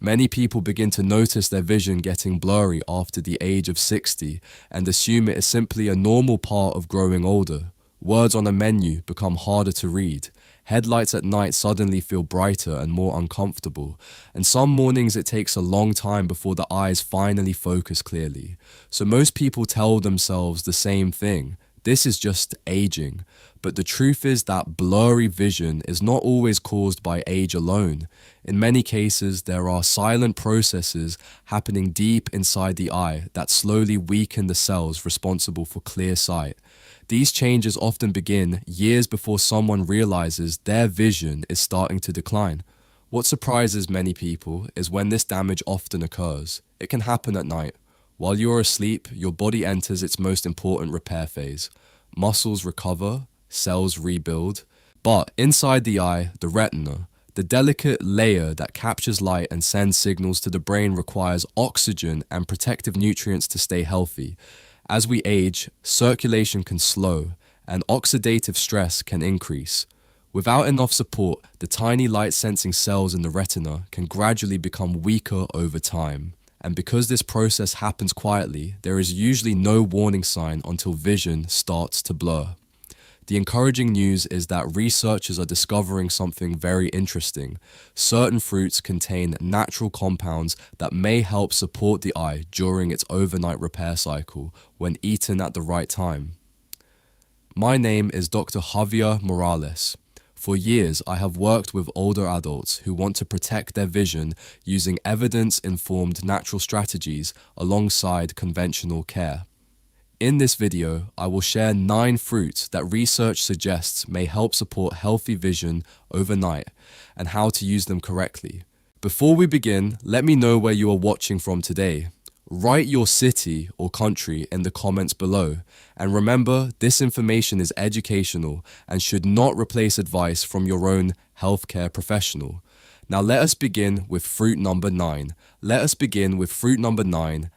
Many people begin to notice their vision getting blurry after the age of 60 and assume it is simply a normal part of growing older. Words on a menu become harder to read. Headlights at night suddenly feel brighter and more uncomfortable, and some mornings it takes a long time before the eyes finally focus clearly. So most people tell themselves the same thing: this is just aging. But the truth is that blurry vision is not always caused by age alone. In many cases, there are silent processes happening deep inside the eye that slowly weaken the cells responsible for clear sight. These changes often begin years before someone realizes their vision is starting to decline. What surprises many people is when this damage often occurs. It can happen at night. While you are asleep, your body enters its most important repair phase. Muscles recover, cells rebuild. But inside the eye, the retina, the delicate layer that captures light and sends signals to the brain, requires oxygen and protective nutrients to stay healthy. As we age, circulation can slow and oxidative stress can increase. Without enough support, the tiny light-sensing cells in the retina can gradually become weaker over time. And because this process happens quietly, there is usually no warning sign until vision starts to blur. The encouraging news is that researchers are discovering something very interesting. Certain fruits contain natural compounds that may help support the eye during its overnight repair cycle when eaten at the right time. My name is Dr. Javier Morales. For years, I have worked with older adults who want to protect their vision using evidence-informed natural strategies alongside conventional care. In this video, I will share 9 fruits that research suggests may help support healthy vision overnight and how to use them correctly. Before we begin, let me know where you are watching from today. Write your city or country in the comments below. And remember, this information is educational and should not replace advice from your own healthcare professional. Now let us begin with fruit number 9.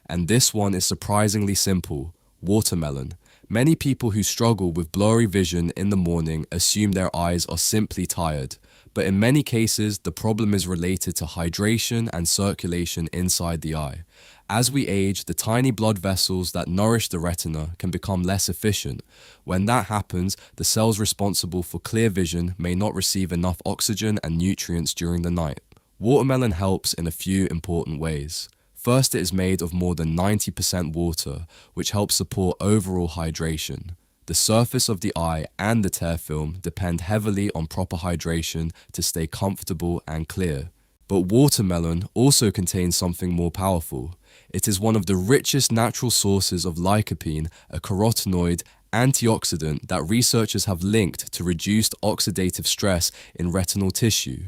And this one is surprisingly simple. Watermelon. Many people who struggle with blurry vision in the morning assume their eyes are simply tired, but in many cases the problem is related to hydration and circulation inside the eye. As we age, the tiny blood vessels that nourish the retina can become less efficient. When that happens, the cells responsible for clear vision may not receive enough oxygen and nutrients during the night. Watermelon helps in a few important ways. First, it is made of more than 90% water, which helps support overall hydration. The surface of the eye and the tear film depend heavily on proper hydration to stay comfortable and clear. But watermelon also contains something more powerful. It is one of the richest natural sources of lycopene, a carotenoid antioxidant that researchers have linked to reduced oxidative stress in retinal tissue.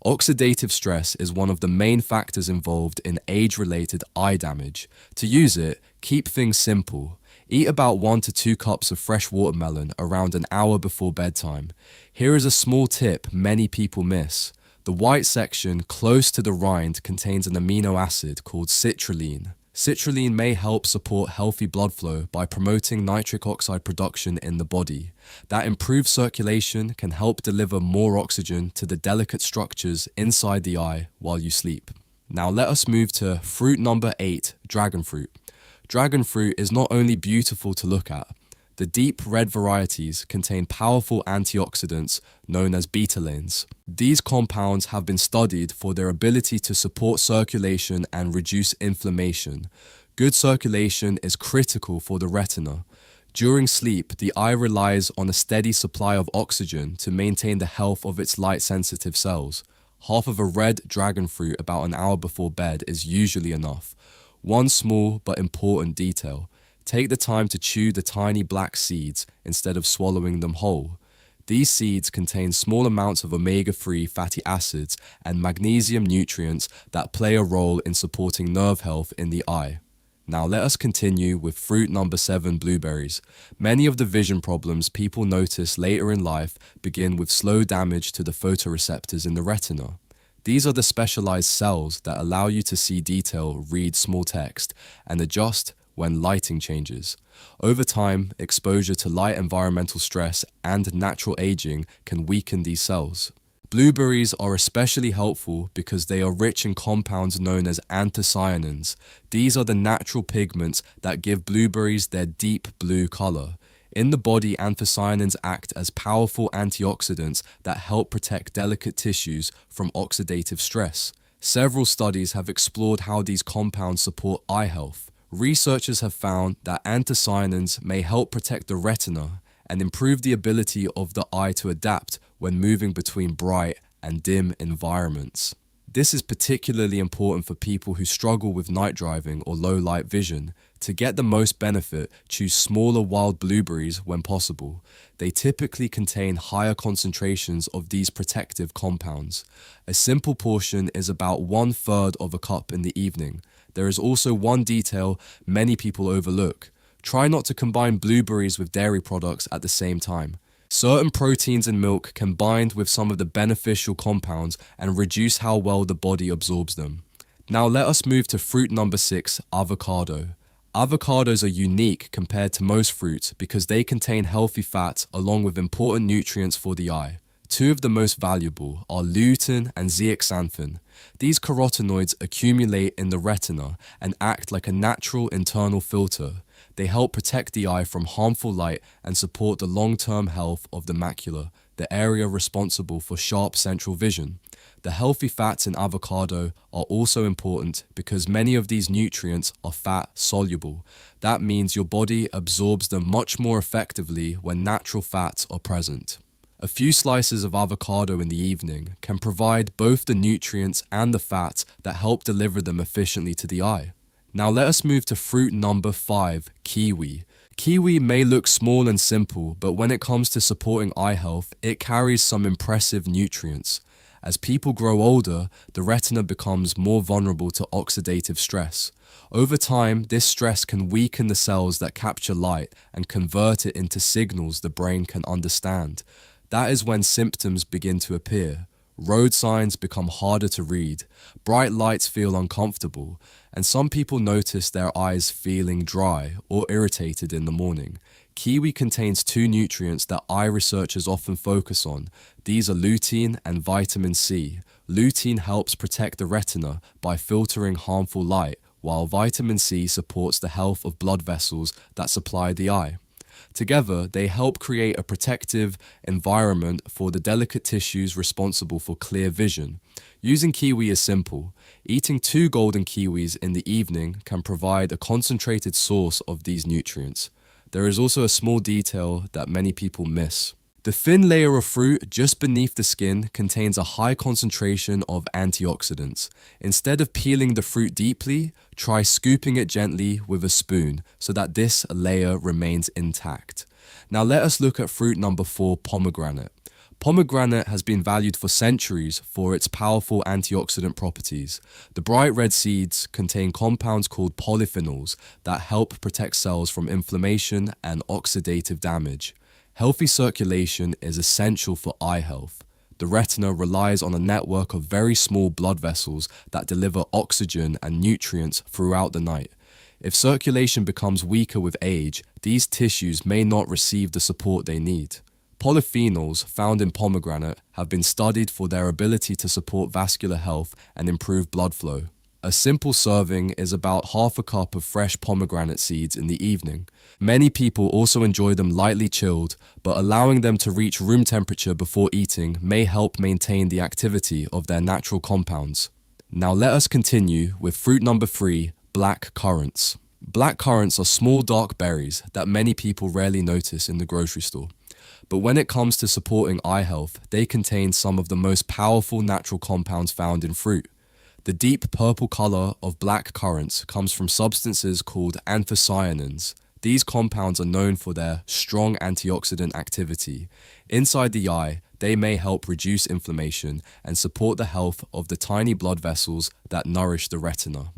Oxidative stress is one of the main factors involved in age-related eye damage. To use it, keep things simple. Eat about 1 to 2 cups of fresh watermelon around an hour before bedtime. Here is a small tip many people miss. The white section close to the rind contains an amino acid called citrulline. Citrulline may help support healthy blood flow by promoting nitric oxide production in the body. That improved circulation can help deliver more oxygen to the delicate structures inside the eye while you sleep. Now let us move to fruit number 8, dragon fruit. Dragon fruit is not only beautiful to look at. The deep red varieties contain powerful antioxidants known as betalains. These compounds have been studied for their ability to support circulation and reduce inflammation. Good circulation is critical for the retina. During sleep, the eye relies on a steady supply of oxygen to maintain the health of its light-sensitive cells. Half of a red dragon fruit about an hour before bed is usually enough. One small but important detail. Take the time to chew the tiny black seeds instead of swallowing them whole. These seeds contain small amounts of omega-3 fatty acids and magnesium nutrients that play a role in supporting nerve health in the eye. Now let us continue with fruit number 7, blueberries. Many of the vision problems people notice later in life begin with slow damage to the photoreceptors in the retina. These are the specialized cells that allow you to see detail, read small text, and adjust when lighting changes. Over time, exposure to light environmental stress and natural aging can weaken these cells. Blueberries are especially helpful because they are rich in compounds known as anthocyanins. These are the natural pigments that give blueberries their deep blue color. In the body, anthocyanins act as powerful antioxidants that help protect delicate tissues from oxidative stress. Several studies have explored how these compounds support eye health. Researchers have found that anthocyanins may help protect the retina and improve the ability of the eye to adapt when moving between bright and dim environments. This is particularly important for people who struggle with night driving or low light vision. To get the most benefit, choose smaller wild blueberries when possible. They typically contain higher concentrations of these protective compounds. A simple portion is about 1/3 of a cup in the evening. There is also one detail many people overlook. Try not to combine blueberries with dairy products at the same time. Certain proteins in milk can bind with some of the beneficial compounds and reduce how well the body absorbs them. Now let us move to fruit number 6, avocado. Avocados are unique compared to most fruits because they contain healthy fats along with important nutrients for the eye. Two of the most valuable are lutein and zeaxanthin. These carotenoids accumulate in the retina and act like a natural internal filter. They help protect the eye from harmful light and support the long-term health of the macula, the area responsible for sharp central vision. The healthy fats in avocado are also important because many of these nutrients are fat soluble. That means your body absorbs them much more effectively when natural fats are present. A few slices of avocado in the evening can provide both the nutrients and the fats that help deliver them efficiently to the eye. Now let us move to fruit number 5, kiwi. Kiwi may look small and simple, but when it comes to supporting eye health, it carries some impressive nutrients. As people grow older, the retina becomes more vulnerable to oxidative stress. Over time, this stress can weaken the cells that capture light and convert it into signals the brain can understand. That is when symptoms begin to appear. Road signs become harder to read, bright lights feel uncomfortable, and some people notice their eyes feeling dry or irritated in the morning. Kiwi contains two nutrients that eye researchers often focus on. These are lutein and vitamin C. Lutein helps protect the retina by filtering harmful light, while vitamin C supports the health of blood vessels that supply the eye. Together, they help create a protective environment for the delicate tissues responsible for clear vision. Using kiwi is simple. Eating 2 golden kiwis in the evening can provide a concentrated source of these nutrients. There is also a small detail that many people miss. The thin layer of fruit just beneath the skin contains a high concentration of antioxidants. Instead of peeling the fruit deeply, try scooping it gently with a spoon so that this layer remains intact. Now let us look at fruit number 4, pomegranate. Pomegranate has been valued for centuries for its powerful antioxidant properties. The bright red seeds contain compounds called polyphenols that help protect cells from inflammation and oxidative damage. Healthy circulation is essential for eye health. The retina relies on a network of very small blood vessels that deliver oxygen and nutrients throughout the night. If circulation becomes weaker with age, these tissues may not receive the support they need. Polyphenols found in pomegranate have been studied for their ability to support vascular health and improve blood flow. A simple serving is about half a cup of fresh pomegranate seeds in the evening. Many people also enjoy them lightly chilled, but allowing them to reach room temperature before eating may help maintain the activity of their natural compounds. Now let us continue with fruit number 3, black currants. Black currants are small dark berries that many people rarely notice in the grocery store. But when it comes to supporting eye health, they contain some of the most powerful natural compounds found in fruit. The deep purple color of black currants comes from substances called anthocyanins. These compounds are known for their strong antioxidant activity. Inside the eye, they may help reduce inflammation and support the health of the tiny blood vessels that nourish the retina.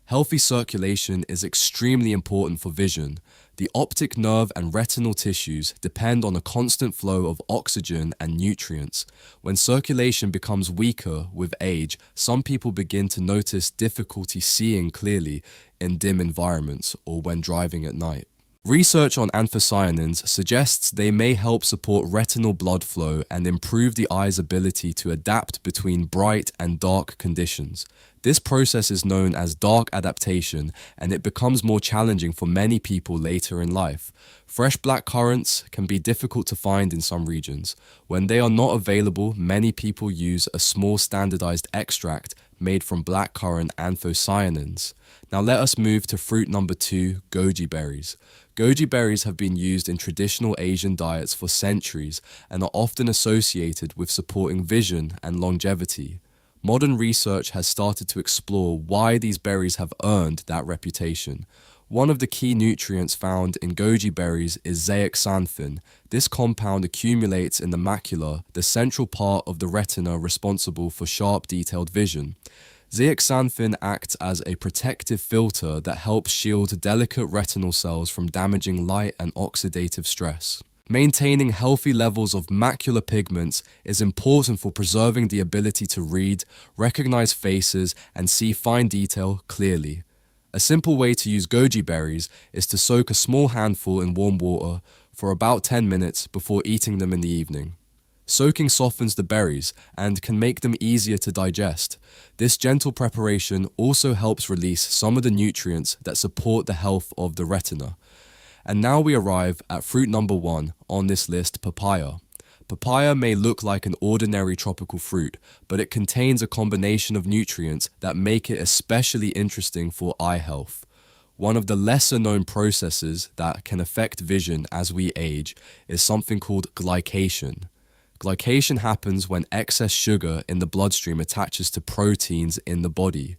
Healthy circulation is extremely important for vision. The optic nerve and retinal tissues depend on a constant flow of oxygen and nutrients. When circulation becomes weaker with age, some people begin to notice difficulty seeing clearly in dim environments or when driving at night. Research on anthocyanins suggests they may help support retinal blood flow and improve the eye's ability to adapt between bright and dark conditions. This process is known as dark adaptation, and it becomes more challenging for many people later in life. Fresh black currants can be difficult to find in some regions. When they are not available, many people use a small standardized extract made from black currant anthocyanins. Now let us move to fruit number 2, goji berries. Goji berries have been used in traditional Asian diets for centuries and are often associated with supporting vision and longevity. Modern research has started to explore why these berries have earned that reputation. One of the key nutrients found in goji berries is zeaxanthin. This compound accumulates in the macula, the central part of the retina responsible for sharp, detailed vision. Zeaxanthin acts as a protective filter that helps shield delicate retinal cells from damaging light and oxidative stress. Maintaining healthy levels of macular pigments is important for preserving the ability to read, recognize faces, and see fine detail clearly. A simple way to use goji berries is to soak a small handful in warm water for about 10 minutes before eating them in the evening. Soaking softens the berries and can make them easier to digest. This gentle preparation also helps release some of the nutrients that support the health of the retina. And now we arrive at fruit number 1 on this list, papaya. Papaya may look like an ordinary tropical fruit, but it contains a combination of nutrients that make it especially interesting for eye health. One of the lesser known processes that can affect vision as we age is something called glycation. Glycation happens when excess sugar in the bloodstream attaches to proteins in the body.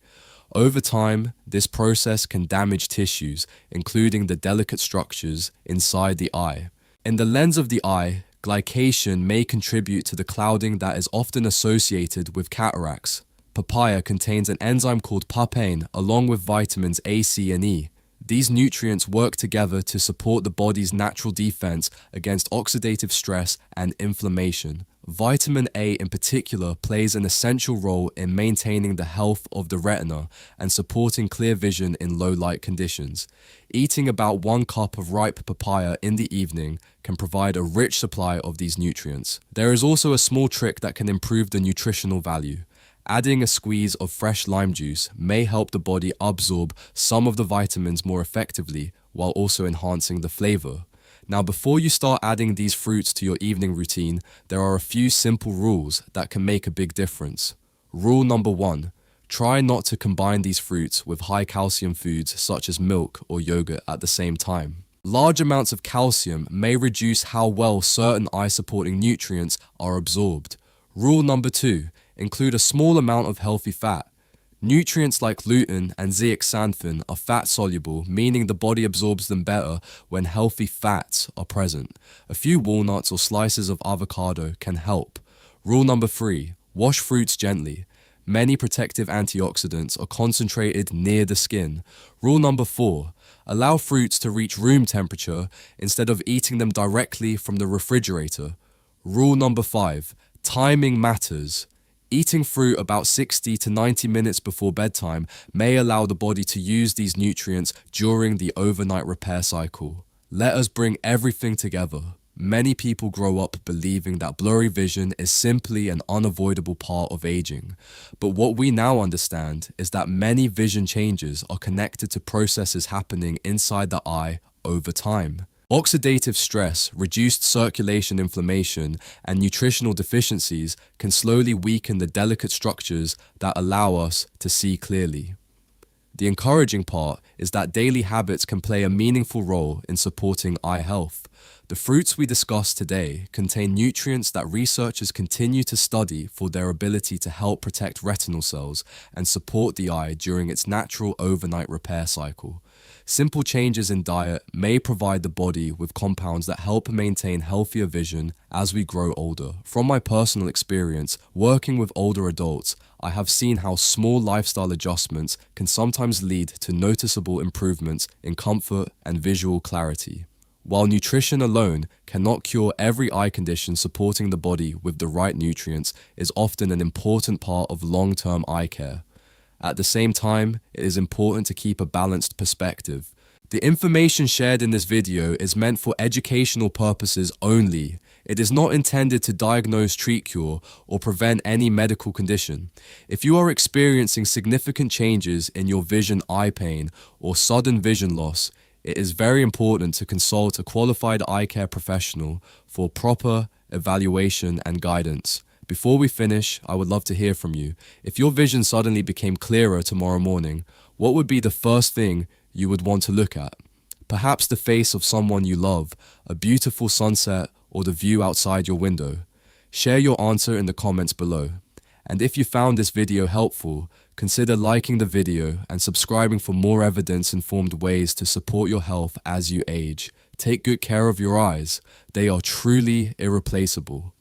Over time, this process can damage tissues, including the delicate structures inside the eye. In the lens of the eye, glycation may contribute to the clouding that is often associated with cataracts. Papaya contains an enzyme called papain along with vitamins A, C, and E. These nutrients work together to support the body's natural defense against oxidative stress and inflammation. Vitamin A in particular plays an essential role in maintaining the health of the retina and supporting clear vision in low light conditions. Eating about 1 cup of ripe papaya in the evening can provide a rich supply of these nutrients. There is also a small trick that can improve the nutritional value. Adding a squeeze of fresh lime juice may help the body absorb some of the vitamins more effectively while also enhancing the flavor. Now, before you start adding these fruits to your evening routine, there are a few simple rules that can make a big difference. Rule number 1, try not to combine these fruits with high calcium foods such as milk or yogurt at the same time. Large amounts of calcium may reduce how well certain eye-supporting nutrients are absorbed. Rule number 2, include a small amount of healthy fat. Nutrients like lutein and zeaxanthin are fat-soluble, meaning the body absorbs them better when healthy fats are present. A few walnuts or slices of avocado can help. Rule number 3, wash fruits gently. Many protective antioxidants are concentrated near the skin. Rule number 4, allow fruits to reach room temperature instead of eating them directly from the refrigerator. Rule number 5, timing matters. Eating fruit about 60 to 90 minutes before bedtime may allow the body to use these nutrients during the overnight repair cycle. Let us bring everything together. Many people grow up believing that blurry vision is simply an unavoidable part of aging. But what we now understand is that many vision changes are connected to processes happening inside the eye over time. Oxidative stress, reduced circulation inflammation, and nutritional deficiencies can slowly weaken the delicate structures that allow us to see clearly. The encouraging part is that daily habits can play a meaningful role in supporting eye health. The fruits we discussed today contain nutrients that researchers continue to study for their ability to help protect retinal cells and support the eye during its natural overnight repair cycle. Simple changes in diet may provide the body with compounds that help maintain healthier vision as we grow older. From my personal experience, working with older adults, I have seen how small lifestyle adjustments can sometimes lead to noticeable improvements in comfort and visual clarity. While nutrition alone cannot cure every eye condition, supporting the body with the right nutrients is often an important part of long-term eye care. At the same time, it is important to keep a balanced perspective. The information shared in this video is meant for educational purposes only. It is not intended to diagnose, treat, cure, or prevent any medical condition. If you are experiencing significant changes in your vision, eye pain, or sudden vision loss, it is very important to consult a qualified eye care professional for proper evaluation and guidance. Before we finish, I would love to hear from you. If your vision suddenly became clearer tomorrow morning, what would be the first thing you would want to look at? Perhaps the face of someone you love, a beautiful sunset, or the view outside your window. Share your answer in the comments below. And if you found this video helpful, consider liking the video and subscribing for more evidence-informed ways to support your health as you age. Take good care of your eyes. They are truly irreplaceable.